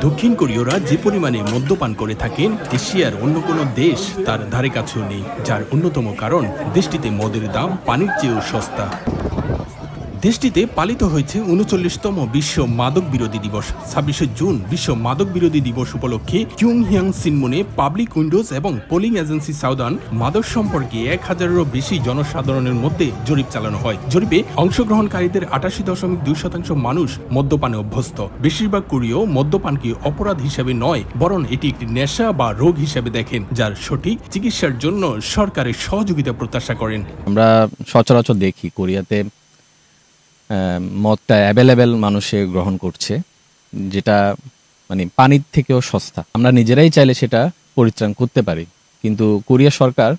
দক্ষিণ কোরীয়রা যে পরিমাণে মদ্যপান করে থাকেন এশিয়ার অন্য কোনো দেশ তার ধারে কাছেও নেই, যার অন্যতম কারণ দেশটিতে মদের দাম পানির চেয়েও সস্তা। দেশটিতে পালিত হয়েছে ৩৯তম বিশ্ব মাদক বিরোধী দিবস। ২৬শে জুন বিশ্ব মাদক বিরোধী দিবস উপলক্ষে কিউংহিয়াং সিনমুনে পাবলিক উইন্ডোজ এবং পোলিং এজেন্সি সাউদার্ন মাদক সম্পর্কে ১,০০০-এরও বেশি জনসাধারণের মধ্যে জরিপ চালানো হয়। জরিপে অংশগ্রহণকারীদের ৮৮.২% মানুষ মদ্যপানে অভ্যস্ত। বেশিরভাগ কোরীয় মদ্যপানকে অপরাধ হিসেবে নয়, বরং এটি একটি নেশা বা রোগ হিসেবে দেখেন, যার সঠিক চিকিৎসার জন্য সরকারের সহযোগিতা প্রত্যাশা করেন। আমরা সচরাচর দেখি কোরিয়াতে মদটা অ্যাভেলেবেল মানুষে গ্রহণ করছে, যেটা মানে পানির থেকেও সস্তা। আমরা নিজেরাই চাইলে সেটা পরিত্রাণ করতে পারি, কিন্তু কোরিয়া সরকার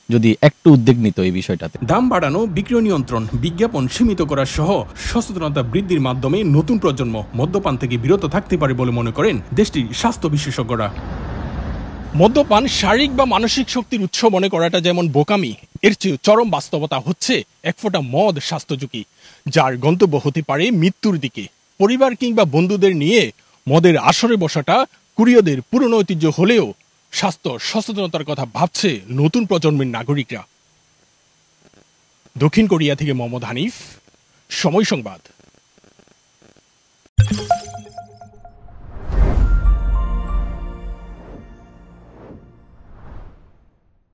যদি একটু উদ্যোগ নিত এই বিষয়টাতে। দাম বাড়ানো, বিক্রয় নিয়ন্ত্রণ, বিজ্ঞাপন সীমিত করা সহ সচেতনতা বৃদ্ধির মাধ্যমে নতুন প্রজন্ম মদ্যপান থেকে বিরত থাকতে পারে বলে মনে করেন দেশটির স্বাস্থ্য বিশেষজ্ঞরা। মদ্যপান শারীরিক বা মানসিক শক্তির উৎস মনে করাটা যেমন বোকামি, এর চেয়ে চরম বাস্তবতা হচ্ছে এক ফোঁটা মদ স্বাস্থ্য ঝুঁকি, যার গন্তব্য হতে পারে মৃত্যুর দিকে। পরিবার কিংবা বন্ধুদের নিয়ে মদের আসরে বসাটা কোরীয়দের পুরনো ঐতিহ্য হলেও স্বাস্থ্য সচেতনতার কথা ভাবছে নতুন প্রজন্মের নাগরিকরা। দক্ষিণ কোরিয়া থেকে মোহাম্মদ হানিফ, সময় সংবাদ।